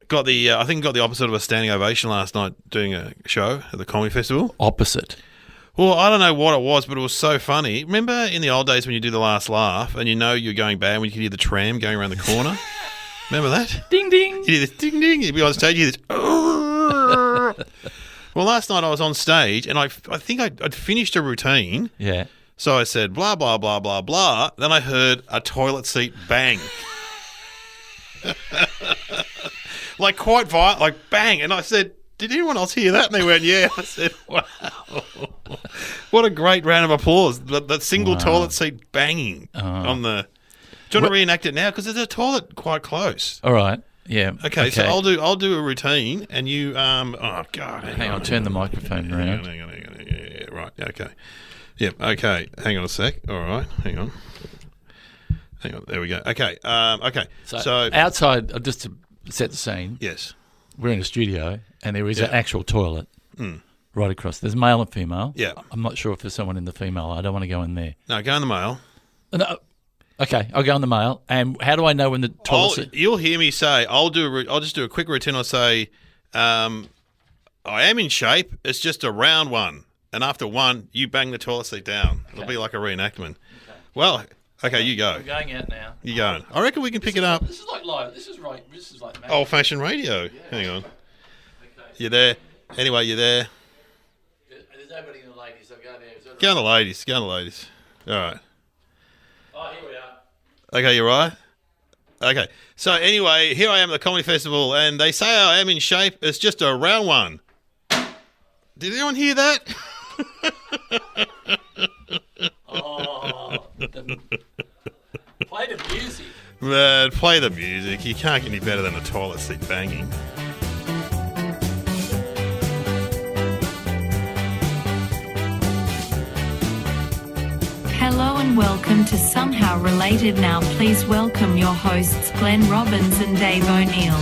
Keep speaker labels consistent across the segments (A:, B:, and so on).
A: I think got the opposite of a standing ovation last night doing a show at the comedy festival.
B: Opposite.
A: Well, I don't know what it was, but it was so funny. Remember in the old days when you do the last laugh and you know you're going bad when you can hear the tram going around the corner? Remember that?
B: Ding, ding.
A: You hear this ding, ding. You'd be on stage, you hear this. Well, last night I was on stage and I think I'd finished a routine.
B: Yeah.
A: So I said, blah, blah, blah, blah, blah. Then I heard a toilet seat bang. Like quite violent, like bang. And I said, did anyone else hear that? And they went, yeah. I said, wow. What a great round of applause. That single toilet seat banging on the... Do you want to reenact it now? Because there's a toilet quite close.
B: All right. Yeah.
A: Okay, so I'll do a routine and you... oh, God.
B: Hang on, turn the microphone around.
A: Hang on. Yeah, right, okay. Yep, okay. Hang on a sec. All right, hang on. There we go. Okay, okay.
B: So outside, just to set the scene.
A: Yes.
B: We're in a studio and there is an actual toilet right across. There's male and female.
A: Yeah. I'm
B: not sure if there's someone in the female. I don't want to go in there.
A: No, go in the male.
B: No. Okay, I'll go in the male. And how do I know when the toilet...
A: You'll hear me say, I'll just do a quick routine. I'll say, I am in shape. It's just a round one. And after one, you bang the toilet seat down. It'll be like a reenactment. Okay. Well, okay, you go.
B: I'm going out now.
A: You going? I reckon we can pick it up.
B: This is like live. This is like
A: old-fashioned radio. Yeah. Hang on. Okay. You there? Anyway, you there?
B: There's nobody in the ladies. I'll go there.
A: Go on the ladies. Go on the ladies. All right.
B: Oh, here we are.
A: Okay, you're right. Okay. So anyway, here I am at the comedy festival, and they say I am in shape. It's just a round one. Did anyone hear that?
B: Play the music.
A: Play the music. You can't get any better than a toilet seat banging.
C: Hello and welcome to Somehow Related. Now please welcome your hosts Glenn Robbins and Dave O'Neill.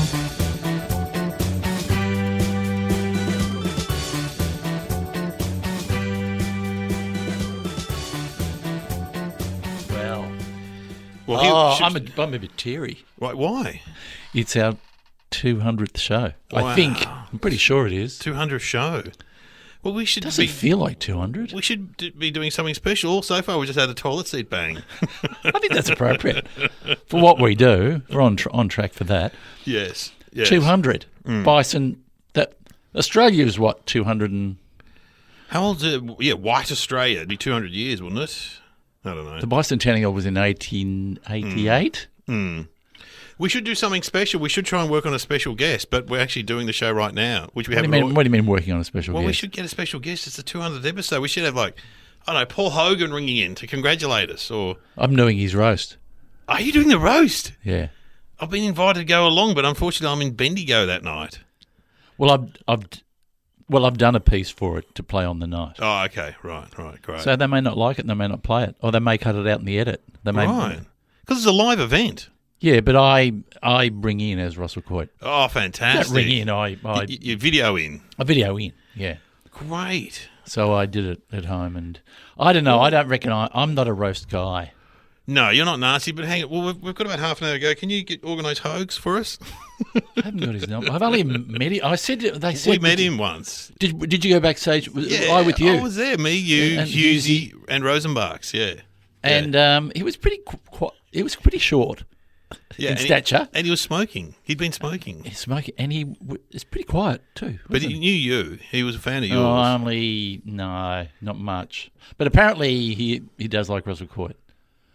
B: I'm a bit teary.
A: Right, why?
B: It's our 200th show.
A: Wow.
B: I'm pretty sure it is.
A: 200th show. Well, we should
B: Doesn't feel like 200.
A: We should be doing something special. So far, we just had a toilet seat bang.
B: I think that's appropriate for what we do. We're on track for that.
A: Yes.
B: 200. Bison. That Australia is what, 200 and...
A: How old is it? Yeah, white Australia. It'd be 200 years, wouldn't it? I don't know.
B: The bicentennial was in 1888.
A: We should do something special. We should try and work on a special guest, but we're actually doing the show right now, which we haven't.
B: What do you mean working on a special guest?
A: Well, we should get a special guest. It's the 200th episode. We should have I don't know, Paul Hogan ringing in to congratulate us. Or
B: I'm doing his roast.
A: Are you doing the roast?
B: Yeah.
A: I've been invited to go along, but unfortunately I'm in Bendigo that night.
B: Well, I've done a piece for it to play on the night.
A: Oh, okay. Right, great.
B: So they may not like it and they may not play it. Or they may cut it out in the edit.
A: Right. Because it's a live event.
B: Yeah, but I bring in as Russell Coit.
A: Oh, fantastic.
B: Not ring in,
A: you video in.
B: I video in, yeah.
A: Great.
B: So I did it at home and I don't know, I don't reckon I'm not a roast guy.
A: No, you're not nasty, but hang on. Well, we've got about half an hour to go. Can you organise Hogs for us?
B: I haven't got his number. I've only met him. We
A: met him once.
B: Did you go backstage? I with you?
A: I was there. Me, you, Husey, and Rosenbachs. Yeah.
B: And he was pretty short in stature.
A: And he was smoking. He'd been smoking.
B: He's smoking, and he was pretty quiet too.
A: But he knew you. He was a fan of yours.
B: No, not much. But apparently he does like Russell Coit.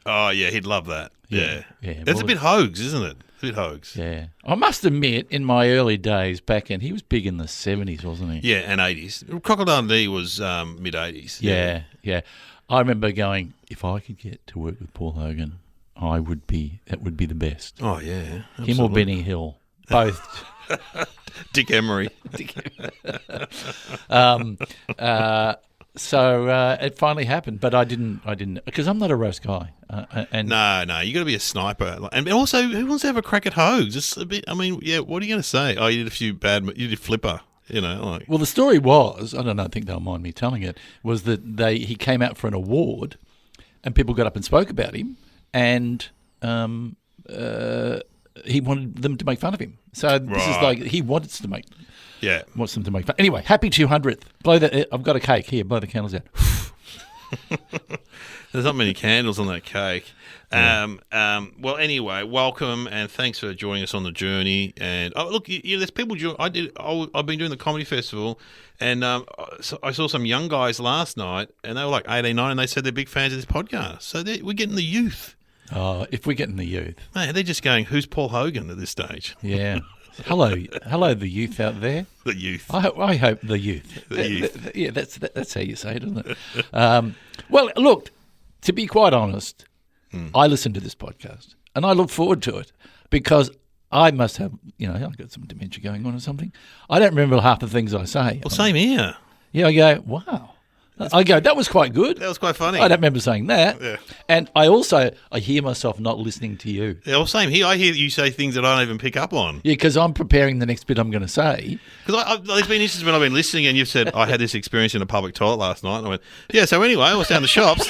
A: Oh, yeah, he'd love that. Yeah.
B: It's
A: a bit Hogs, isn't it? A bit Hogs.
B: Yeah. I must admit, in my early days back in, he was big in the 70s, wasn't he?
A: Yeah, and 80s. Crocodile Dundee was mid-80s.
B: Yeah. I remember going, if I could get to work with Paul Hogan, that would be the best.
A: Oh, yeah. Absolutely.
B: Him or Benny Hill. Both.
A: Dick Emery.
B: So it finally happened, but I didn't, because I'm not a roast guy.
A: No, you got to be a sniper, and also, who wants to have a crack at Hogs? It's a bit. I mean, yeah. What are you going to say? Oh, you did a few you did Flipper.
B: Well, the story was, I don't think they'll mind me telling it, was that he came out for an award, and people got up and spoke about him, and he wanted them to make fun of him. So this is
A: Right.
B: like he wants them to make fun. Anyway, happy 200th. I've got a cake here. Blow the candles out.
A: There's not many candles on that cake. Well, anyway, welcome and thanks for joining us on the journey. And look, there's people. I've been doing the comedy festival, and so I saw some young guys last night, and they were like 18, 19, and they said they're big fans of this podcast. So we're getting the youth.
B: Oh, if we're getting the youth,
A: Man, they're just going, "Who's Paul Hogan?" at this stage.
B: yeah. Hello, the youth out there.
A: The youth.
B: I hope the youth.
A: The youth.
B: Yeah, that's how you say it, isn't it? Well, look, to be quite honest, I listen to this podcast and I look forward to it because I must have, I've got some dementia going on or something. I don't remember half the things I say.
A: Well, same here.
B: Yeah, I go, wow. I go, that was quite good.
A: That was quite funny.
B: I don't remember saying that.
A: Yeah.
B: And I hear myself not listening to you.
A: Yeah, well, same here. I hear you say things that I don't even pick up on.
B: Yeah, because I'm preparing the next bit I'm going to say.
A: Because there's been instances when I've been listening and you've said, I had this experience in a public toilet last night. And I went, yeah, so anyway, I was down the shops.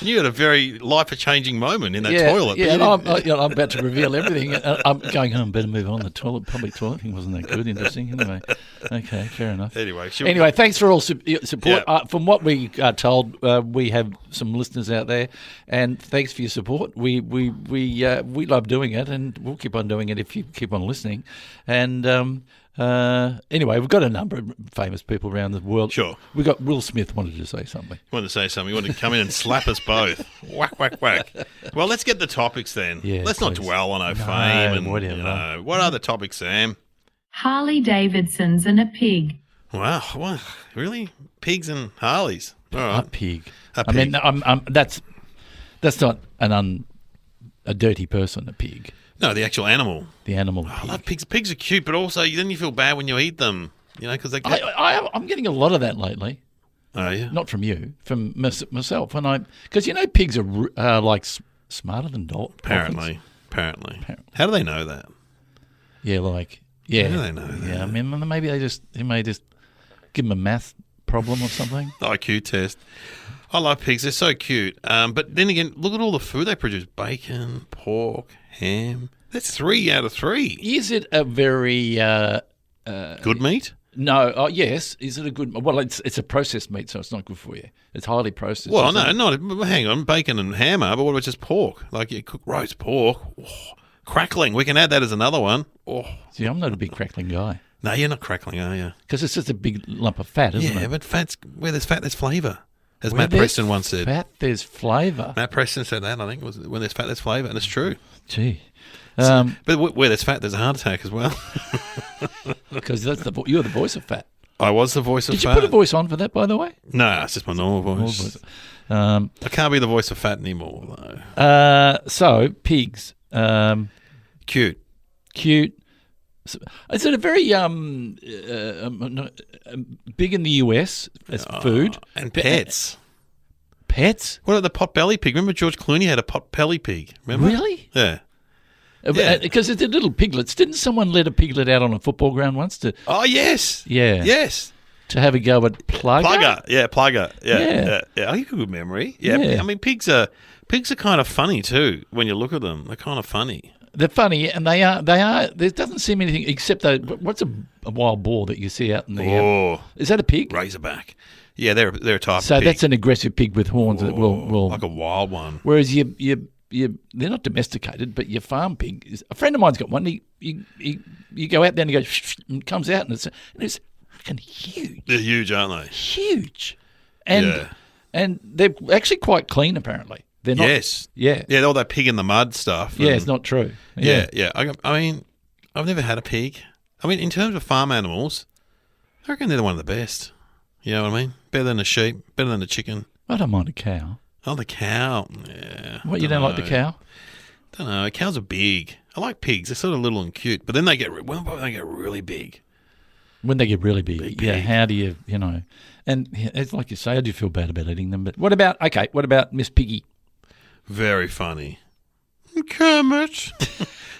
A: You had a very life-changing moment in that toilet.
B: Yeah, and I'm about to reveal everything. I'm going home, better move on. The public toilet thing wasn't that good. Interesting. Anyway, okay, fair enough.
A: Anyway,
B: thanks for all support.
A: Yeah.
B: From what we are told, we have some listeners out there, and thanks for your support. We love doing it, and we'll keep on doing it if you keep on listening. And anyway, we've got a number of famous people around the world.
A: Sure.
B: We've got Will Smith wanted to say something.
A: You wanted to say something. You wanted to come in and slap us both. Whack, whack, whack. Well, let's get the topics then.
B: Yeah,
A: let's not
B: please.
A: dwell on our fame. And
B: whatever.
A: What are the topics, Sam?
C: Harley-Davidsons and a pig.
A: Wow. What? Really? Pigs and Harleys. All
B: A
A: right.
B: pig.
A: A
B: I mean,
A: pig.
B: that's not a dirty person. A pig.
A: No, the actual animal.
B: The animal.
A: I
B: Pig.
A: love pigs. Pigs are cute, but also then you feel bad when you eat them. Because they get...
B: I'm getting a lot of that lately.
A: Oh, yeah?
B: Not from you, from myself. Because because are like smarter than dolphins.
A: Apparently. How do they know that?
B: Yeah, How
A: do they know that?
B: Yeah, I mean, maybe they may just give them a math problem or something.
A: IQ test. I love pigs. They're so cute. But then again, look at all the food they produce. Bacon, pork, ham. That's 3 out of 3.
B: Is it a very...
A: Good meat?
B: No, yes. Is it a good... Well, it's a processed meat, so it's not good for you. It's highly processed.
A: Well, no, not... Hang on. Bacon and ham are, but what about just pork? Like you cook roast pork. Oh, crackling. We can add that as another one. Oh.
B: See, I'm not a big crackling guy.
A: No, you're not crackling, are you?
B: Because it's just a big lump of fat, isn't it?
A: Yeah, but where there's fat, there's flavour. As
B: Where
A: Matt
B: there's
A: Preston once said.
B: Fat, there's flavour.
A: Matt Preston said that, I think, was when there's fat, there's flavour, and it's true.
B: Gee.
A: But where there's fat, there's a heart attack as well.
B: Because you're the voice of fat.
A: I was the voice of
B: Did
A: fat.
B: you put a voice on for that, by the way?
A: No, it's just my normal voice. I can't be the voice of fat anymore, though.
B: So, pigs.
A: Cute.
B: Is it a very big in the US as food?
A: And pets.
B: Pets?
A: What about the pot-belly pig? Remember George Clooney had a pot-belly pig? Remember?
B: Really?
A: Yeah. Yeah.
B: Because it's the little piglets. Didn't someone let a piglet out on a football ground once to?
A: Oh, yes.
B: Yeah.
A: Yes.
B: To have a go at Plugger?
A: Plugger.
B: Yeah.
A: Yeah. Oh, you got a good memory. Yeah.
B: Yeah.
A: I mean, pigs are kind of funny too when you look at them. They're kind of funny.
B: They're funny, and they are. There doesn't seem anything except what's a wild boar that you see out in the?
A: Oh,
B: is that a pig?
A: Razorback. Yeah, they're a type.
B: So
A: of pig.
B: that's an aggressive pig with horns that will
A: like a wild one.
B: Whereas they're not domesticated, but your farm pig is. A friend of mine's got one. You go out there and he goes and comes out and it's fucking huge.
A: They're huge, aren't they?
B: Huge, and they're actually quite clean apparently. They're not.
A: Yes.
B: Yeah.
A: Yeah. All that pig in the mud stuff.
B: Yeah, it's not true.
A: Yeah. I mean, I've never had a pig. I mean, in terms of farm animals, I reckon they're one of the best. You know what I mean? Better than a sheep, better than a chicken.
B: I don't mind a cow.
A: Oh, the cow. Yeah.
B: What, you don't like the cow?
A: Don't know. Cows are big. I like pigs. They're sort of little and cute, but then they get really big.
B: When they get really big, yeah. How do you And it's like you say, I do feel bad about eating them. But what about Miss Piggy?
A: Very funny. Kermit.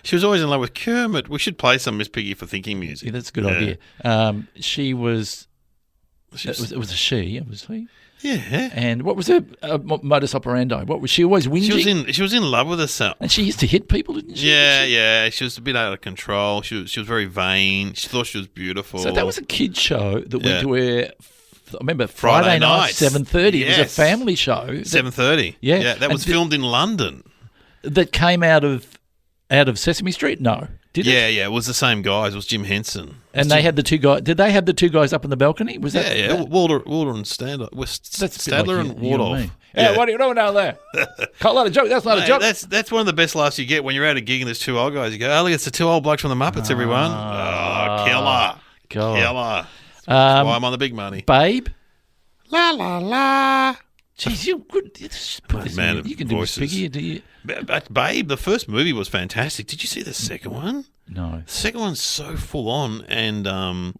A: She was always in love with Kermit. We should play some Miss Piggy for thinking music.
B: Yeah, that's a good idea. She was. It was a she, obviously.
A: Yeah.
B: And what was her modus operandi? What was she always whinging?
A: She was in love with herself.
B: And she used to hit people, didn't she?
A: Yeah. She was a bit out of control. She was very vain. She thought she was beautiful.
B: So that was a kid show that went to air. I remember Friday night, 7:30.
A: Yes.
B: It was a family show.
A: 7:30.
B: Yeah.
A: That was filmed in London.
B: That came out of Sesame Street? No. Did it?
A: Yeah. It was the same guys. It was Jim Henson.
B: And they had the two guys. Did they have the two guys up on the balcony? Was that?
A: Yeah. Walter and Stadler. Stadler and Wardolph.
B: Yeah, what are you doing down there? Can't let a joke. That's not a joke.
A: That's one of the best laughs you get when you're at a gig and there's two old guys. You go, look, it's the two old blokes from the Muppets, everyone. Oh, killer.
B: God.
A: Killer. That's why I'm on the big money.
B: Babe?
A: La, la, la.
B: Jeez, you're good.
A: Man,
B: you can do
A: voices.
B: a figure, do you?
A: But Babe, the first movie was fantastic. Did you see the second one?
B: No.
A: The second one's so full on and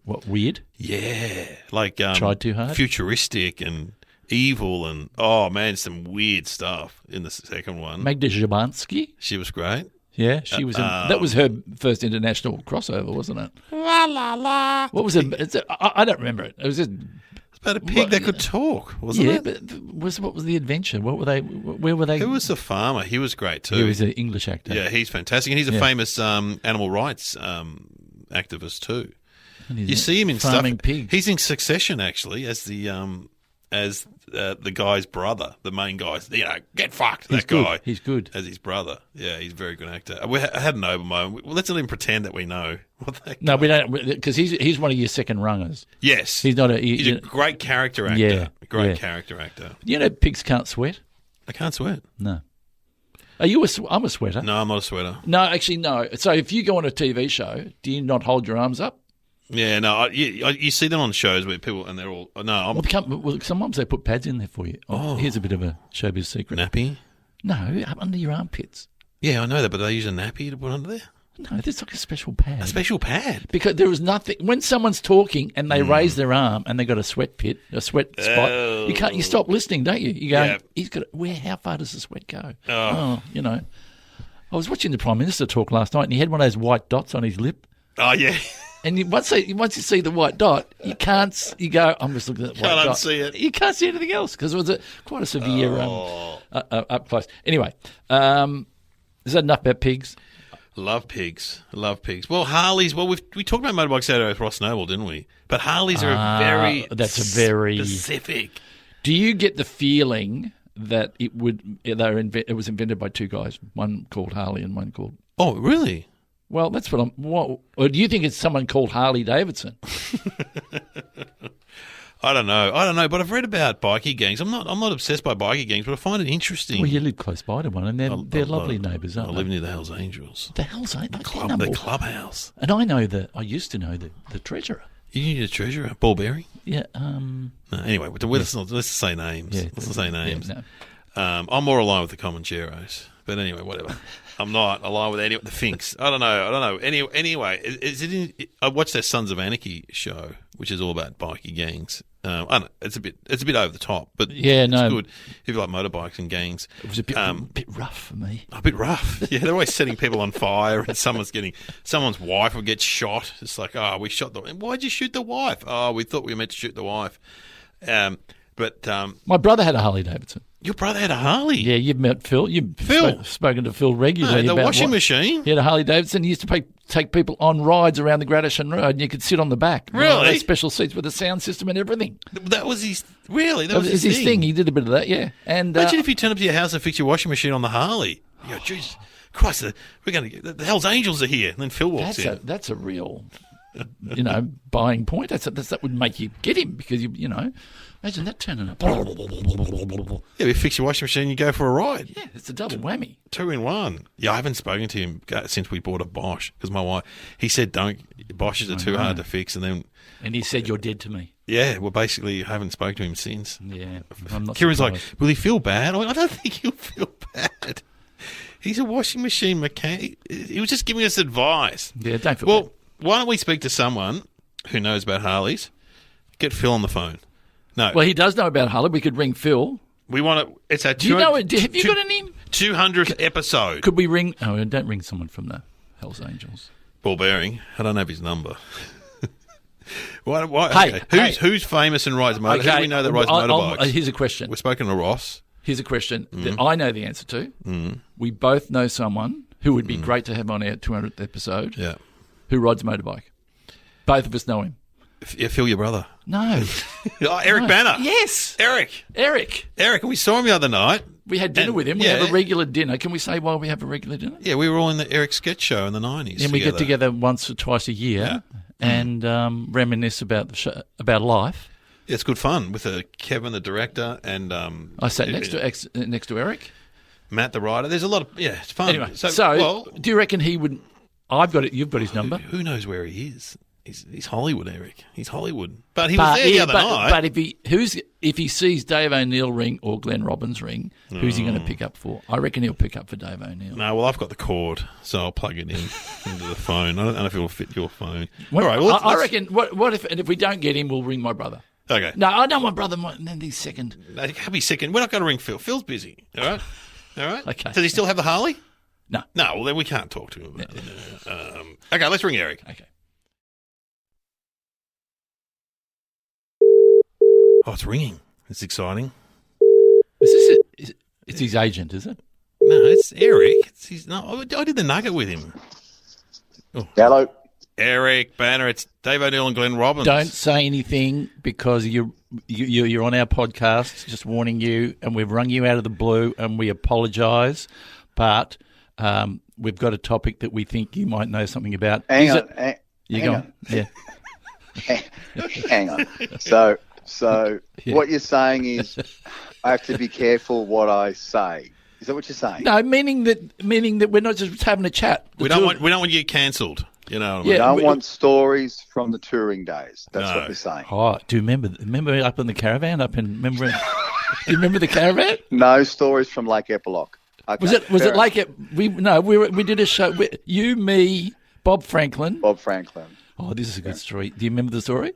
B: What, weird?
A: yeah, like
B: Tried too hard?
A: futuristic and evil and oh man, some weird stuff in the second one.
B: Magda Szubanski?
A: She was great.
B: Yeah, she was. That was her first international crossover, wasn't it?
A: La la la.
B: What was it? I don't remember it. It was just.
A: It's about a pig that could talk, wasn't it?
B: But what was the adventure? What were they? Where were they?
A: Who was the farmer? He was great too.
B: He was an English actor.
A: Yeah, he's fantastic, and he's a famous animal rights activist too. You see him in
B: farming
A: stuff.
B: pigs.
A: He's in Succession actually as the guy's brother, the main guy. Get fucked.
B: He's
A: that
B: good.
A: guy.
B: He's good.
A: As his brother. Yeah, he's a very good actor. I had an over moment. Let's not even pretend that we know what that.
B: No, we don't, because he's one of your second rungers.
A: Yes,
B: He's not a.
A: He's a great character actor.
B: Yeah,
A: Great character actor.
B: You know, pigs can't sweat.
A: I can't sweat.
B: No. Are you I'm a sweater.
A: No, I'm not a sweater.
B: No, actually, no. So if you go on a TV show, do you not hold your arms up?
A: Yeah, no. You see them on shows where people and they're all no.
B: Well, sometimes they put pads in there for you. Here's a bit of a showbiz secret.
A: Nappy.
B: No, up under your armpits.
A: Yeah, I know that, but they use a nappy to put under there.
B: No, there's like a special pad.
A: A special pad.
B: Because there is nothing. When someone's talking and they raise their arm and they got a sweat spot, you can't. You stop listening, don't you? You go. He's got. How far does the sweat go? You know. I was watching the Prime Minister talk last night, and he had one of those white dots on his lip.
A: Oh yeah.
B: And once you see the white dot, you can't. You go. I'm just looking at the white dot.
A: Can't unsee it.
B: You can't see anything else because it was quite a severe up close. Anyway, is that enough about pigs?
A: Love pigs. Well, Harleys. Well, we talked about motorbike Saturday with Ross Noble, didn't we? But Harleys are very specific.
B: Do you get the feeling that it was invented by two guys, one called Harley and one called?
A: Oh, really?
B: Well, that's what or do you think it's someone called Harley-Davidson?
A: I don't know, but I've read about bikie gangs. I'm not obsessed by bikie gangs, but I find it interesting.
B: Well, you live close by to one, and they're lovely neighbours, aren't they?
A: I live near the Hells Angels.
B: The Hells Angels?
A: The clubhouse.
B: And I used to know the treasurer.
A: You knew the treasurer? Ball bearing?
B: Yeah.
A: No, anyway, let's say names.
B: Yeah,
A: let's say names.
B: Yeah, no.
A: I'm more aligned with the Comancheros. But anyway, whatever. I'm not aligned with the Finks. I don't know. Anyway, I watched that Sons of Anarchy show, which is all about bikie gangs. I don't know, it's a bit over the top, but it's good if you like motorbikes and gangs.
B: It was a bit rough for me.
A: A bit rough. Yeah, they're always setting people on fire, and someone's wife will get shot. It's like, we shot why'd you shoot the wife? Oh, we thought we were meant to shoot the wife. But
B: my brother had a Harley-Davidson.
A: Your brother had a Harley?
B: Yeah, you've met Phil. Spoken to Phil regularly.
A: The
B: about
A: washing machine?
B: He had a Harley-Davidson. He used to take people on rides around the Gradishan Road, and you could sit on the back.
A: Really?
B: Those special seats with a sound system and everything.
A: That was his... Really? That was
B: his thing. He did a bit of that, yeah. And
A: imagine if you turn up to your house and fix your washing machine on the Harley. You go, Jesus Christ, we're going to get... The Hells Angels are here. And then Phil walks in.
B: That's a real... buying point. That would make you get him because you know, imagine that turning up.
A: Yeah, we fix your washing machine, you go for a ride.
B: Yeah, it's a double whammy.
A: 2 in 1. Yeah, I haven't spoken to him since we bought a Bosch because my wife. He said, Bosches are too hard to fix, and
B: he said, "You're dead to me."
A: Yeah, well, basically, I haven't spoken to him since.
B: Yeah, I'm not.
A: Kieran's like, will he feel bad? I don't think he'll feel bad. He's a washing machine mechanic. He was just giving us advice.
B: Yeah, don't feel bad.
A: Why don't we speak to someone who knows about Harleys? Get Phil on the phone. No.
B: Well, he does know about Harley. We could ring Phil.
A: We want to... It's our...
B: Do you know it? Have you got a name?
A: 200th episode.
B: Could we ring... Oh, don't ring someone from the Hells Angels.
A: Ball bearing. I don't have his number. Why? Okay. Who's famous and rides motorbikes? Who do we know that rides motorbikes?
B: Here's a question.
A: We've spoken to Ross.
B: Here's a question that I know the answer to. We both know someone who would be great to have on our 200th episode.
A: Yeah.
B: Who rides a motorbike? Both of us know him.
A: Phil, your brother.
B: No.
A: Eric Banner.
B: Yes.
A: Eric. We saw him the other night.
B: We had dinner with him. We have a regular dinner. Can we say why we have a regular dinner?
A: Yeah, we were all in the Eric sketch show in the 90s.
B: And we get together once or twice a year and reminisce about the show, about life.
A: It's good fun with Kevin, the director, and
B: I sat next to Eric,
A: Matt, the writer. There's a lot of it's fun.
B: Anyway, so do you reckon he would? I've got it. You've got his number.
A: Who knows where he is? He's Hollywood, Eric. He's Hollywood. But he was there the other night.
B: But if he sees Dave O'Neill ring or Glenn Robbins ring, who's he going to pick up for? I reckon he'll pick up for Dave O'Neill.
A: No, well, I've got the cord, so I'll plug it in into the phone. I don't know if it'll fit your phone.
B: All right. Well, I reckon. What if we don't get him? We'll ring my brother.
A: Okay.
B: No, I know my brother. Then he's second.
A: No, he can't be second. We're not going to ring Phil. Phil's busy. All right.
B: Okay.
A: Does he still have the Harley?
B: No.
A: No. Well, then we can't talk to him. Okay, let's ring Eric.
B: Okay.
A: Oh, it's ringing. It's exciting.
B: Is this it? It's his agent, is it?
A: No, it's Eric. I did the nugget with him.
D: Oh. Hello.
A: Eric Banner, it's Dave O'Neill and Glenn Robbins.
B: Don't say anything because you're on our podcast, just warning you, and we've rung you out of the blue and we apologise, but we've got a topic that we think you might know something about.
D: Hang on.
B: Yeah.
D: Hang on. So what you're saying is I have to be careful what I say. Is that what you're saying?
B: No, meaning that we're not just having a chat.
A: We don't want you to get cancelled. You know what I mean?
D: I don't want stories from the touring days. That's what you're saying.
B: Oh, do you remember up in the caravan? Do you remember the caravan?
D: No stories from Lake Epilogue. Okay,
B: was it Lake we did a show with you, me, Bob Franklin. Oh, this is a good story. Do you remember the story?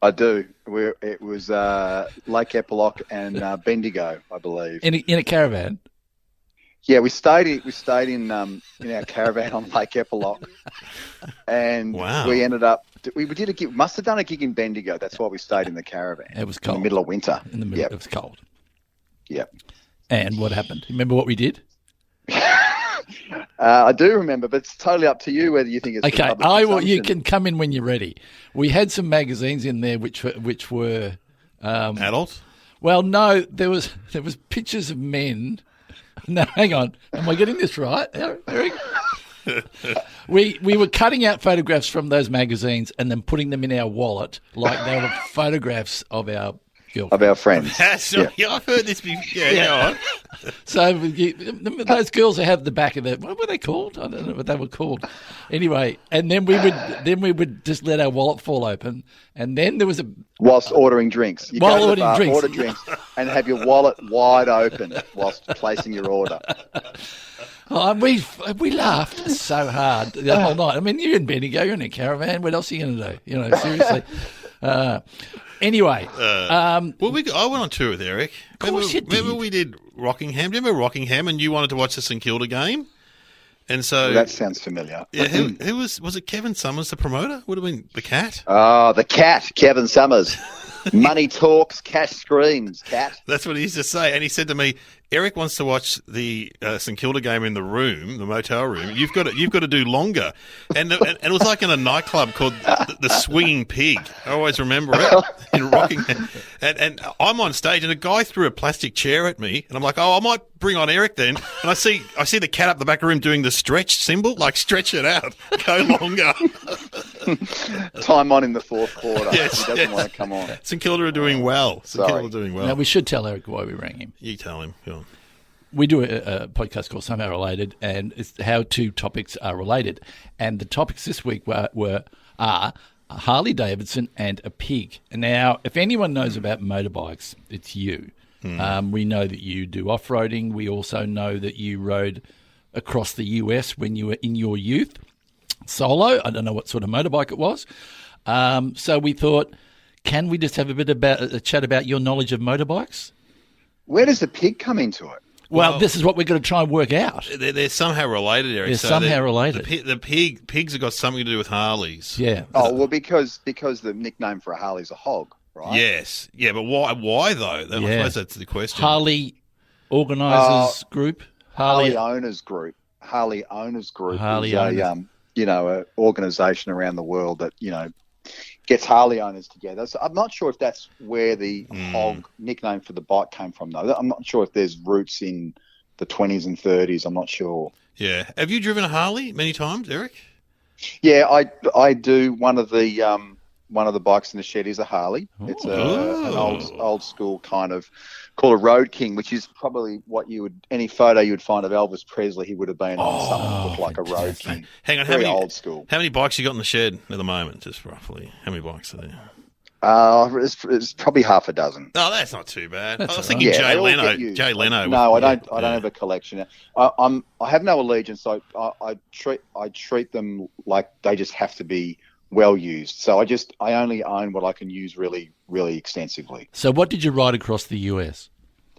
D: I do. It was Lake Epilogue and Bendigo, I believe.
B: In a caravan.
D: Yeah, we stayed in our caravan on Lake Epilogue, and we ended up. We did a gig. Must have done a gig in Bendigo. That's why we stayed in the caravan.
B: It was cold
D: in the middle of winter.
B: It was cold.
D: Yep.
B: And what happened? Remember what we did?
D: I do remember, but it's totally up to you whether you think it's
B: okay. You can come in when you're ready. We had some magazines in there which were
A: adults.
B: Well, no, there was pictures of men. No, hang on. Am I getting this right, Eric? We were cutting out photographs from those magazines and then putting them in our wallet like they were photographs of our girlfriends.
D: Of our friends.
A: Yeah, I've heard this before. Yeah.
B: So those girls that have the back of what were they called? I don't know what they were called. Anyway, and then we would just let our wallet fall open, and then there was
D: whilst ordering drinks. Order drinks, and have your wallet wide open whilst placing your order.
B: Oh, we laughed so hard the whole night. I mean, you're in Bendigo, you're in a caravan. What else are you going to do? You know, seriously. Anyway,
A: I went on tour with Eric.
B: Of course you did.
A: Remember we did Rockingham? Do you remember Rockingham? And you wanted to watch the St Kilda game, and so
D: that sounds familiar.
A: Yeah, who was it? Kevin Summers, the promoter? Would have been the Cat.
D: Oh, the Cat, Kevin Summers. Money talks, cash screams, Cat.
A: That's what he used to say, and he said to me, Eric wants to watch the St Kilda game in the motel room. You've got to do longer, and it was like in a nightclub called the Swinging Pig. I always remember it in Rockingham. And I'm on stage, and a guy threw a plastic chair at me, and I'm like, I might bring on Eric then. And I see the Cat up the back of the room doing the stretch symbol, like stretch it out, go longer.
D: Time on in the fourth quarter. Yes, he doesn't want to come on.
A: St Kilda are doing well.
B: Now, we should tell Eric why we rang him.
A: You tell him. Go on.
B: We do a podcast called Somehow Related, and it's how two topics are related. And the topics this week are Harley-Davidson and a pig. And now, if anyone knows about motorbikes, it's you. We know that you do off-roading. We also know that you rode across the US when you were in your youth, solo. I don't know what sort of motorbike it was. So we thought, can we just have a chat about your knowledge of motorbikes?
D: Where does the pig come into it?
B: Well, this is what we're going to try and work out.
A: They're somehow related, Eric.
B: They're somehow related.
A: The pigs have got something to do with Harleys.
B: Yeah.
D: Oh, well, because the nickname for a Harley is a hog, right?
A: Yes. Yeah, but why though? I suppose that's the question.
B: Harley organisers group.
D: Harley Owners Group. Harley Owners Group is a organisation around the world that gets Harley owners together. So I'm not sure if that's where the hog nickname for the bike came from, though. I'm not sure if there's roots in the 20s and 30s. I'm not sure.
A: Yeah. Have you driven a Harley many times, Eric?
D: Yeah, I do. One of the bikes in the shed is a Harley. It's an old school kind of called a Road King, which is probably what any photo you would find of Elvis Presley, he would have been on something that looked like a Road King.
A: Hang on,
D: very old school.
A: How many bikes you got in the shed at the moment, just roughly? How many bikes are there?
D: It's probably half a dozen.
A: Oh, that's not too bad. I was thinking Jay Leno. Jay Leno.
D: No, I don't have a collection. I have no allegiance. So I treat them like they just have to be well used. So I only own what I can use really, really extensively.
B: So what did you ride across the US?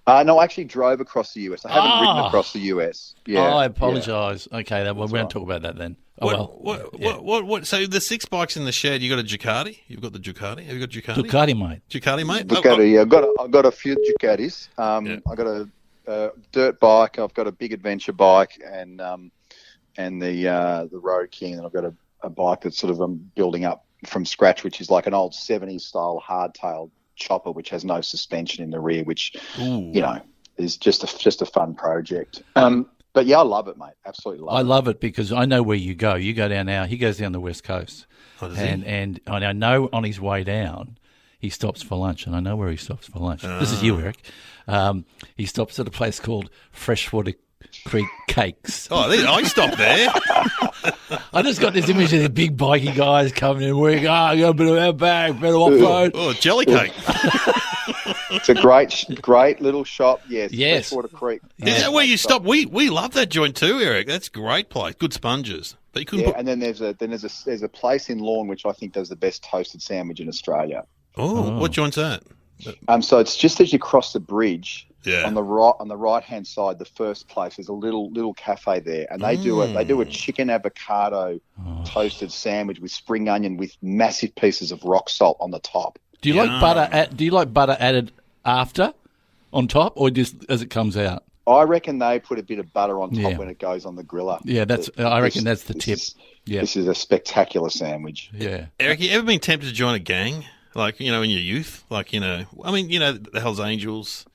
D: No, I actually drove across the US. I haven't ridden across the US. Yeah.
B: Oh, I apologise. Yeah. Okay, we won't talk about that then.
A: What? So the 6 bikes in the shed, you got a Ducati? You've got the Ducati? Have you got Ducati?
B: Ducati, mate.
A: Ducati, mate?
D: Ducati, I've got a few Ducatis. I've got a dirt bike. I've got a big adventure bike and the Road King. And I've got a bike that's sort of building up from scratch, which is like an old 70s style hardtail chopper, which has no suspension in the rear, which is just a fun project. But yeah, I love it, mate. Absolutely love it.
B: I love it because I know where you go. You go down now. He goes down the West Coast, and I know on his way down he stops for lunch, and I know where he stops for lunch. This is you, Eric. He stops at a place called Freshwater Creek Cakes.
A: Oh, I stopped there.
B: I just got this image of the big bikey guys coming in wearing, I got a bit of our bag, bit of off-road.
A: Oh, jelly cake.
D: It's a great little shop. Yes. Freshwater Creek.
A: Is that where you stop? We love that joint too, Eric. That's a great place. Good sponges. But you couldn't
D: and then there's a place in Lawn which I think does the best toasted sandwich in Australia.
A: Oh, what joint's that?
D: So it's just as you cross the bridge.
A: Yeah.
D: On the right hand side, the first place is a little cafe there, and they do a chicken avocado toasted sandwich with spring onion with massive pieces of rock salt on the top.
B: Do you like butter? Do you like butter added after, on top, or just as it comes out?
D: I reckon they put a bit of butter on top when it goes on the griller.
B: Yeah, I reckon that's the tip.
D: This is a spectacular sandwich.
B: Yeah,
A: Eric, you ever been tempted to join a gang? Like in your youth, the Hells Angels.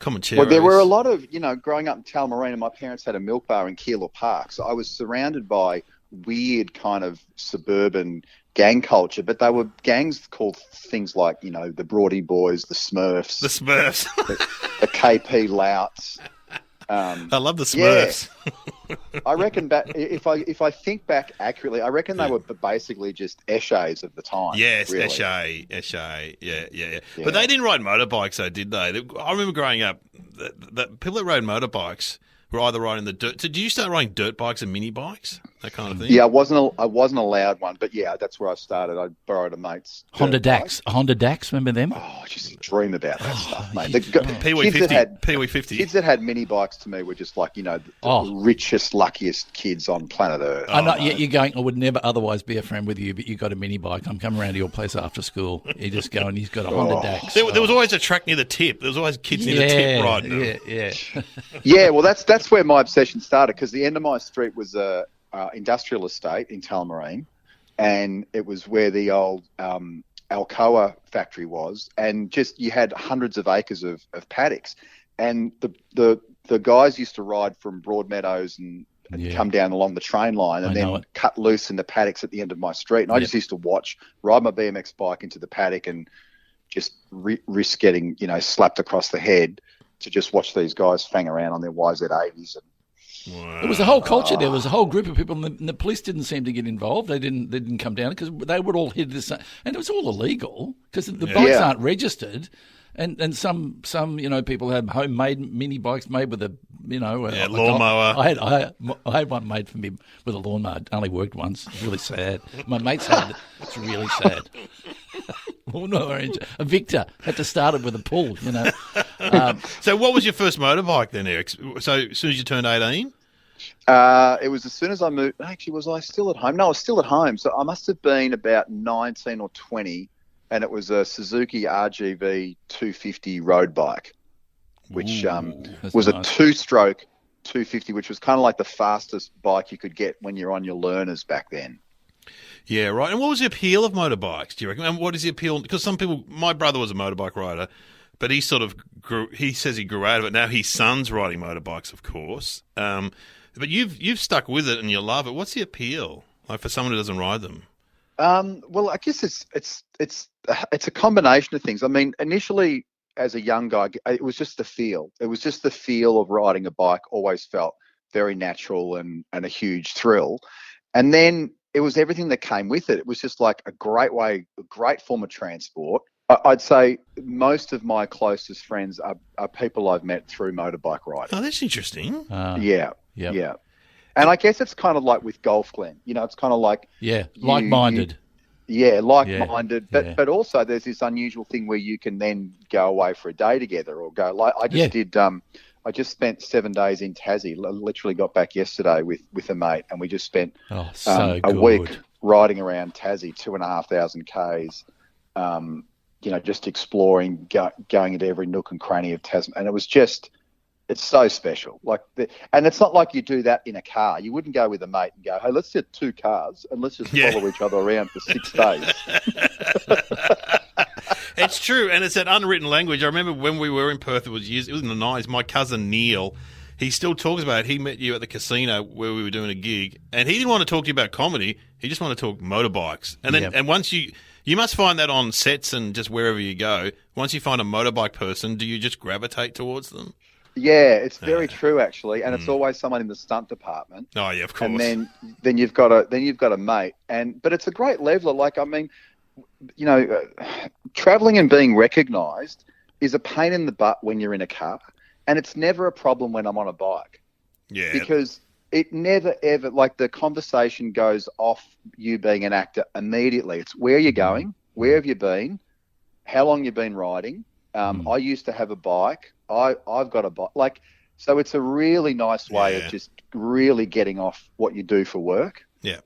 D: Well, there were a lot of, growing up in Tullamarine, and my parents had a milk bar in Keilor Park, so I was surrounded by weird kind of suburban gang culture, but they were gangs called things like, the Broady Boys, the Smurfs. The KP Louts.
A: I love the Smurfs.
D: Yeah. I reckon if I think back accurately, I reckon they were basically just eshés of the time.
A: Yes,
D: really.
A: Eshay. Yeah. But they didn't ride motorbikes, though, did they? I remember growing up, the people that rode motorbikes were either riding the dirt. So did you start riding dirt bikes and mini bikes, that kind of thing?
D: Yeah, I wasn't allowed one, but yeah, that's where I started. I borrowed a mate's
B: Honda Dax. Honda Dax, remember them?
D: Oh, I just dream about that stuff, mate.
A: Pee-wee 50.
D: Kids that had mini bikes to me were just like, the richest, luckiest kids on planet Earth.
B: You're going, I would never otherwise be a friend with you, but you got a mini bike. I'm coming around to your place after school. You just go and he's got a Honda Dax.
A: There was always a track near the tip. There was always kids near the tip riding them.
B: Yeah.
D: Yeah, well, that's where my obsession started, because the end of my street was a industrial estate in Tullamarine, and it was where the old Alcoa factory was, and just you had hundreds of acres of paddocks, and the guys used to ride from Broadmeadows and come down along the train line and then cut loose in the paddocks at the end of my street, and I just used to ride my BMX bike into the paddock and just risk getting slapped across the head to just watch these guys fang around on their YZ80s.
B: Wow. There was a whole culture. There was a whole group of people, and the police didn't seem to get involved. They didn't come down because they would all hit this, and it was all illegal because the bikes aren't registered, and some people had homemade mini bikes made with a
A: lawnmower.
B: I had one made for me with a lawnmower. It only worked once. It's really sad. My mates had it. It's really sad. Lawnmower engine. A Victor had to start it with a pull.
A: So what was your first motorbike then, Eric? So as soon as you turned 18?
D: It was as soon as I moved. Actually, was I still at home? No, I was still at home. So I must have been about 19 or 20, and it was a Suzuki RGV 250 road bike, which was a two-stroke 250, which was kind of like the fastest bike you could get when you're on your learners back then.
A: Yeah, right. And what was the appeal of motorbikes, do you reckon? And what is the appeal? Because some people, my brother was a motorbike rider, but he sort of he says he grew out of it. Now his son's riding motorbikes, of course. But you've stuck with it and you love it. What's the appeal, like, for someone who doesn't ride them?
D: Well, I guess it's a combination of things. I mean, initially as a young guy, it was just the feel. It was just the feel of riding a bike. Always felt very natural and a huge thrill. And then it was everything that came with it. It was just like a great form of transport. I'd say most of my closest friends are people I've met through motorbike riding.
A: Oh, that's interesting.
D: Yeah. And I guess it's kind of like with golf, Glenn. You know, it's kind of like
B: like-minded.
D: Like-minded. But also there's this unusual thing where you can then go away for a day together or go. Like I just did. I just spent 7 days in Tassie. Literally got back yesterday with a mate, and we just spent a week riding around Tassie, 2,500 k's. You know, just exploring, going into every nook and cranny of Tasman, and it was just. It's so special. And it's not like you do that in a car. You wouldn't go with a mate and go, hey, let's get 2 cars and let's just follow each other around for 6 days.
A: It's true. And it's that unwritten language. I remember when we were in Perth, it was in the 90s. My cousin Neil, he still talks about it. He met you at the casino where we were doing a gig, and he didn't want to talk to you about comedy. He just wanted to talk motorbikes. And then, and once you must find that on sets and just wherever you go, once you find a motorbike person, do you just gravitate towards them?
D: Yeah, it's very true actually, and it's always someone in the stunt department.
A: Oh yeah, of course.
D: And then you've got a mate, but it's a great leveler. Like, I mean, you know, traveling and being recognised is a pain in the butt when you're in a car, and it's never a problem when I'm on a bike. Yeah, because it never ever, like, the conversation goes off you being an actor immediately. It's where you're going, where have you been, how long you've been riding. I used to have a bike. I've got a bike. Like, so it's a really nice way of just really getting off what you do for work.
A: Yeah.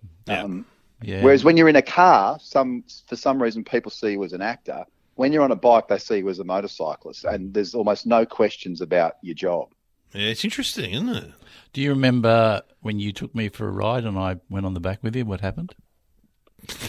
D: Whereas when you're in a car, for some reason people see you as an actor. When you're on a bike, they see you as a motorcyclist, and there's almost no questions about your job.
A: Yeah, it's interesting, isn't it?
B: Do you remember when you took me for a ride and I went on the back with you? What happened?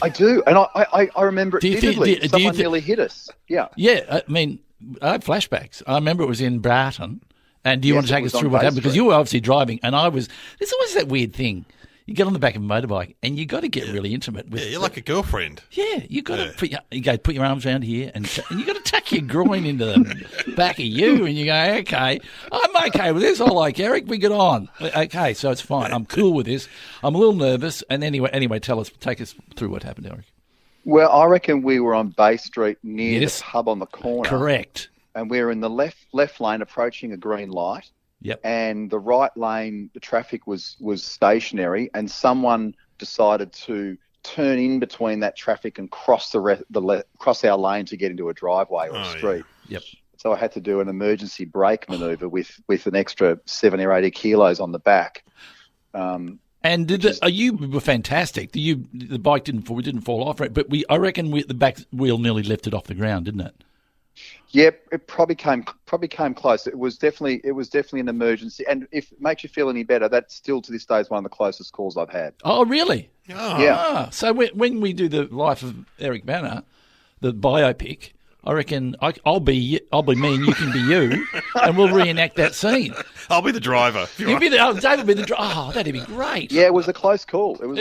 D: I do, and I remember it vividly. Someone nearly hit us. Yeah.
B: Yeah, I mean, I have flashbacks. I remember it was in Bratton. And do you want to take us through what happened? Because you were obviously driving, and there's always that weird thing. You get on the back of a motorbike, and you got to get really intimate with.
A: Yeah, you're like a girlfriend.
B: Yeah, you got to put your arms around here, and you got to tuck your groin into the back of you, and you go, okay, I'm okay with this. I like Eric. We get on. Okay, so it's fine. I'm cool with this. I'm a little nervous. And anyway, take us through what happened, Eric.
D: Well, I reckon we were on Bay Street near the pub on the corner.
B: Correct.
D: And we were in the left lane approaching a green light.
B: Yep.
D: And the right lane, the traffic was stationary, and someone decided to turn in between that traffic and cross cross our lane to get into a driveway or a street.
B: Yeah. Yep.
D: So I had to do an emergency brake manoeuvre with an extra 70 or 80 kilos on the back.
B: And you were fantastic. The bike didn't fall off, right? But I reckon the back wheel nearly lifted off the ground, didn't it?
D: Yep, it probably came close. It was definitely an emergency, and if it makes you feel any better, that still to this day is one of the closest calls I've had.
B: Oh, really?
A: Oh.
D: Yeah.
B: So when we do the life of Eric Banner, the biopic, I reckon I'll be me and you can be you, and we'll reenact that scene.
A: I'll be the driver.
B: David will be the driver. Oh, that'd be great.
D: Yeah, it was a close call. It was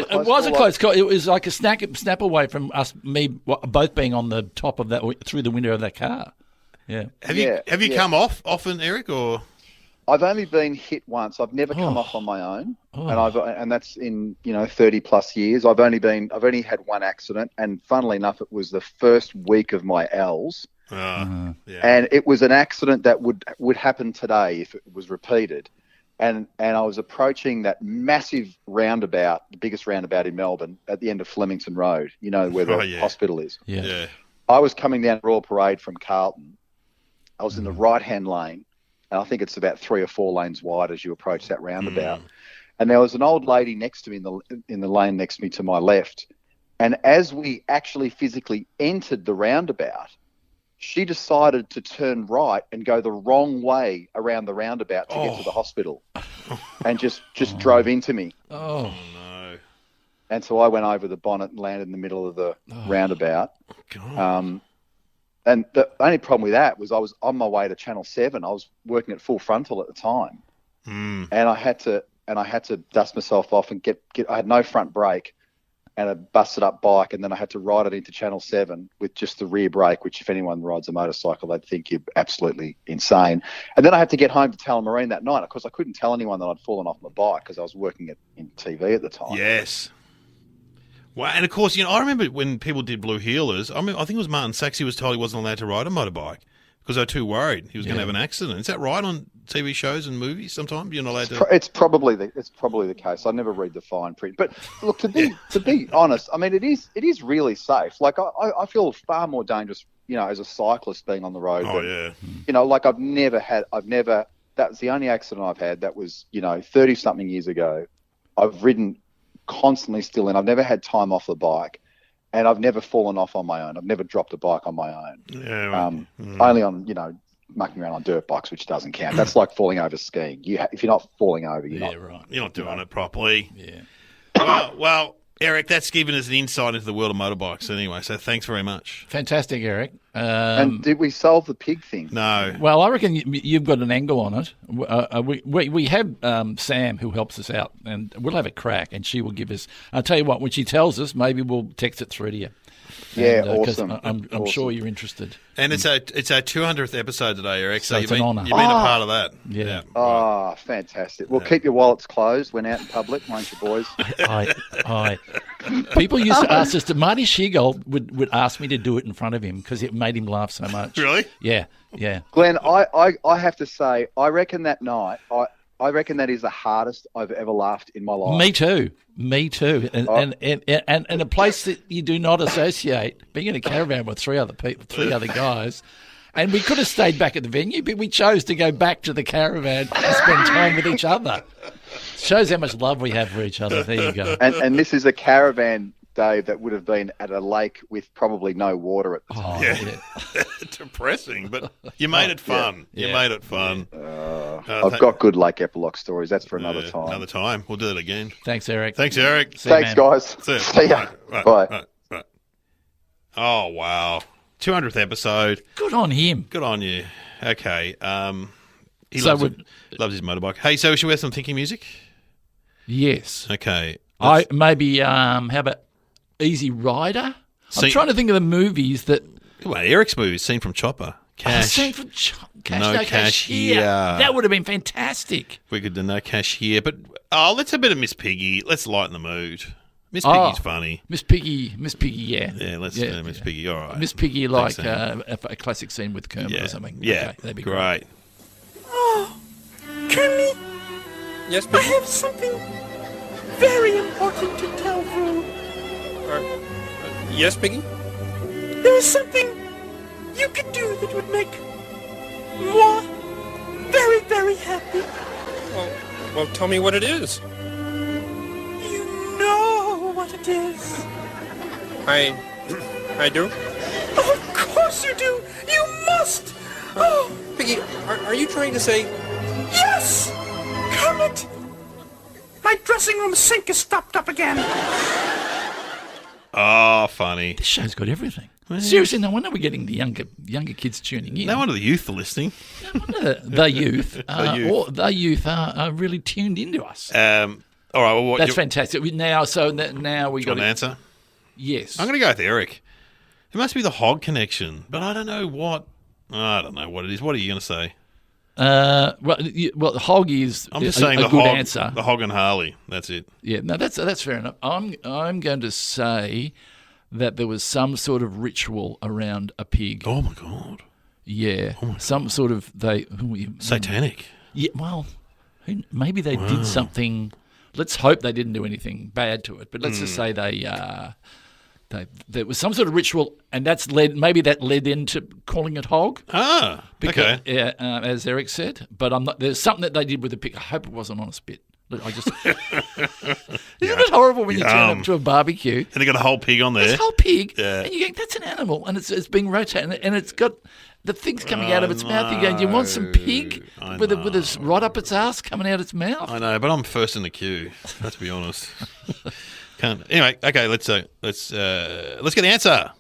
D: a close call.
B: It was like a snap away from me both being on the top of that, through the window of that car. Yeah.
A: Have you come off often, Eric, or?
D: I've only been hit once. I've never come off on my own, and that's in 30 plus years. I've only had one accident, and funnily enough, it was the first week of my L's, and it was an accident that would happen today if it was repeated. And I was approaching that massive roundabout, the biggest roundabout in Melbourne, at the end of Flemington Road. You know where the hospital is.
B: Yeah.
D: I was coming down Royal Parade from Carlton. I was in the right-hand lane, and I think it's about 3 or 4 lanes wide as you approach that roundabout. And there was an old lady next to me in the lane next to me to my left. And as we actually physically entered the roundabout, she decided to turn right and go the wrong way around the roundabout to get to the hospital, and just drove into me.
B: Oh,
A: no.
D: And so I went over the bonnet and landed in the middle of the roundabout.
A: God.
D: And the only problem with that was I was on my way to Channel 7. I was working at full frontal at the time. And I had to dust myself off and get I had no front brake and a busted up bike, and then I had to ride it into Channel 7 with just the rear brake, which if anyone rides a motorcycle, they'd think you're absolutely insane. And then I had to get home to Tullamarine that night. Of course, I couldn't tell anyone that I'd fallen off my bike because I was working in TV at the time.
A: Yes. Wow. And of course, I remember when people did Blue Heelers, I think it was Martin Saxey was told he wasn't allowed to ride a motorbike because they were too worried he was going to have an accident. Is that right on TV shows and movies sometimes? You're not allowed to...
D: It's probably the case. I never read the fine print. But look, to be honest, I mean, it is really safe. Like, I feel far more dangerous, as a cyclist being on the road.
A: Oh,
D: than, like that was the only accident I've had that was, 30-something years ago. I've ridden constantly still in. I've never had time off the bike. And I've never fallen off on my own. I've never dropped a bike on my own.
A: Yeah,
D: only on, mucking around on dirt bikes, which doesn't count. That's like falling over skiing. If you're not falling over, you're
A: not doing it properly.
B: Yeah.
A: Well, Eric, that's given us an insight into the world of motorbikes anyway, so thanks very much.
B: Fantastic, Eric.
D: And did we solve the pig thing?
A: No.
B: Well, I reckon you've got an angle on it. We have Sam who helps us out, and we'll have a crack, and she will give us... I'll tell you what, when she tells us, maybe we'll text it through to you.
D: Yeah,
B: And,
D: awesome.
B: I'm sure you're interested.
A: And it's our 200th episode today, Eric, so
B: it's an honour.
A: You've been a part of that.
B: Yeah.
D: Oh, fantastic. Well, keep your wallets closed when out in public, won't you, boys?
B: Hi. People used to ask us to... Marty Sheargold would ask me to do it in front of him because it made him laugh so much.
A: Really?
B: Yeah.
D: Glenn, I have to say, I reckon that night, I reckon that is the hardest I've ever laughed in my life.
B: Me too. And a place that you do not associate, being in a caravan with three other guys. And we could have stayed back at the venue, but we chose to go back to the caravan and spend time with each other. Shows how much love we have for each other. There you go.
D: And this is a caravan, Dave, that would have been at a lake with probably no water at the time.
A: Yeah. Depressing, but you made it fun.
B: Yeah.
A: You made it fun.
D: I've got good lake epilogue stories. That's for another time.
A: Another time. We'll do it again.
B: Thanks, Eric.
A: Thanks, Eric.
D: Thanks, guys. See ya. Bye.
A: Right. Oh, wow. 200th episode.
B: Good on him.
A: Good on you. Okay. He loves his motorbike. Hey, so should we have some thinking music?
B: Yes.
A: Okay.
B: How about Easy Rider? I'm trying to think of the movies that...
A: Well, Eric's movie, Scene from Chopper. Cash.
B: Scene from Cash.
A: No cash here.
B: That would have been fantastic.
A: We could do No Cash Here. But, let's have a bit of Miss Piggy. Let's lighten the mood. Miss Piggy's funny.
B: Miss Piggy, yeah.
A: Yeah, let's do Miss Piggy. All right.
B: Miss Piggy, like a classic scene with Kermit or something.
A: Yeah,
B: okay, that'd be
A: great.
E: Oh, Kermit.
F: Yes,
E: I have something very important to tell you.
F: Yes, Piggy?
E: There is something you could do that would make moi very, very happy.
F: Well, tell me what it is.
E: You know what it is.
F: I do?
E: Of course you do. You must. Oh,
F: Piggy, are you trying to say...
E: yes! Kermit! My dressing room sink is stopped up again.
A: Oh, funny.
B: This show's got everything. Seriously, no wonder we're getting the younger kids tuning in.
A: No wonder the youth are listening.
B: No wonder the youth are really tuned into us.
A: All right. Well,
B: that's fantastic. Now we got
A: an answer.
B: Yes,
A: I'm going to go with Eric. It must be the hog connection, but I don't know what. I don't know what it is. What are you going to say?
B: Well, hog is.
A: I'm just
B: a
A: saying the
B: good
A: hog.
B: Answer.
A: The hog and Harley. That's it.
B: Yeah, no, that's fair enough. I'm going to say that there was some sort of ritual around a pig.
A: Oh my god.
B: Yeah, some sort of
A: satanic.
B: Yeah, well, maybe they did something. Let's hope they didn't do anything bad to it, but let's just say they there was some sort of ritual, and maybe that led into calling it hog.
A: Ah,
B: Because,
A: okay.
B: yeah, as Eric said, but I'm not. There's something that they did with the pig. I hope it wasn't on a spit. Look, isn't it horrible when you turn up to a barbecue
A: And they got a whole pig on there.
B: There's a whole pig,
A: Yeah.
B: and you go, that's an animal, and it's being rotated, and it's got the things coming out of its mouth. You go, do you want some pig with a rod up its ass coming out its mouth?
A: I know, but I'm first in the queue. Let's be honest. Can't. Anyway, okay. Let's get the answer.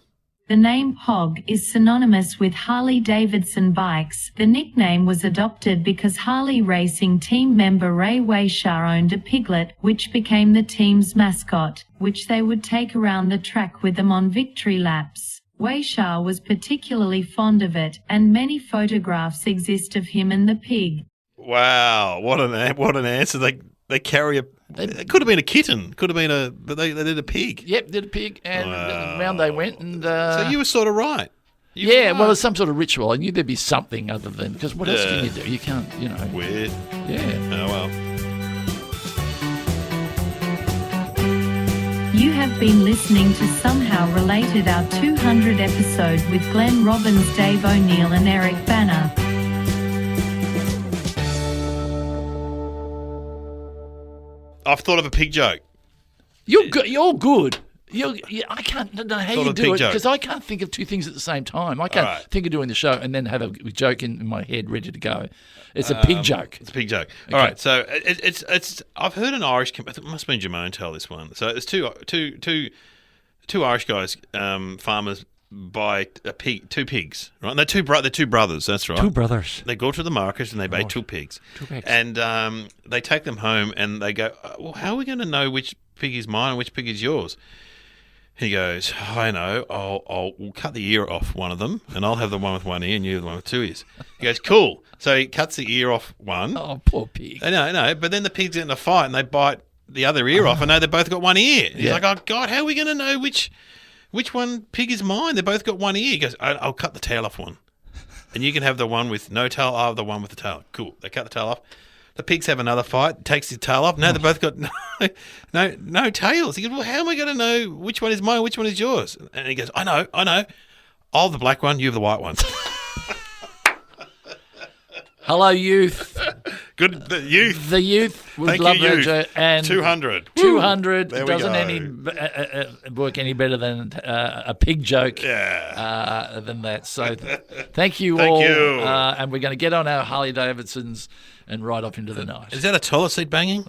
C: The name Hog is synonymous with Harley-Davidson bikes. The nickname was adopted because Harley racing team member Ray Wayshaw owned a piglet, which became the team's mascot, which they would take around the track with them on victory laps. Wayshaw was particularly fond of it, and many photographs exist of him and the pig.
A: Wow, what an answer! They carry a. It could have been a kitten. Could have been but they did a pig.
B: Yep, did a pig, and round they went. And
A: so you were sort of right.
B: Well, it's some sort of ritual. I knew there'd be something other than, because what else can you do? You can't,
A: Weird.
B: Yeah.
A: Oh well.
C: You have been listening to Somehow Related, our 200 episode with Glenn Robbins, Dave O'Neill and Eric Banner.
A: I've thought of a pig joke.
B: You're good. I can't know how
A: Thought
B: you
A: of
B: do
A: pig
B: it,
A: joke.
B: because I can't think of two things at the same time. I can't
A: All right.
B: think of doing the show and then have a joke in my head ready to go. It's a pig joke.
A: It's a pig joke.
B: Okay.
A: All right. So it's. I've heard an Irish. It must have been Jermaine tell this one. So it's two Irish guys, farmers, buy two pigs. Right. And they're two brothers. That's right.
B: Two brothers.
A: They go to the market and they buy two pigs.
B: Two pigs.
A: And they take them home and they go, well, how are we going to know which pig is mine and which pig is yours? He goes, I know, we'll cut the ear off one of them and I'll have the one with one ear and you have the one with two ears. He goes, cool. So he cuts the ear off one.
B: Oh, poor pig.
A: I know, but then the pigs get in a fight and they bite the other ear off and now they've both got one ear. He's
B: Yeah.
A: like, oh, God, how are we going to know which one pig is mine? They both got one ear. He goes, I'll cut the tail off one. And you can have the one with no tail, I'll have the one with the tail. Cool. They cut the tail off. The pigs have another fight, takes his tail off. Now they've both got no tails. He goes, well, how am I going to know which one is mine, which one is yours? And he goes, I know. I'll have the black one, you have the white one.
B: Hello, youth.
A: Good, the youth.
B: The youth would
A: Thank
B: love
A: you,
B: that
A: youth.
B: joke. And
A: 200.
B: 200
A: There we
B: doesn't
A: go.
B: work any better than a pig joke
A: Yeah.
B: than that. So thank you
A: Thank
B: all.
A: you.
B: And we're going to get on our Harley-Davidsons and ride off into the night.
A: Is that a toilet seat banging?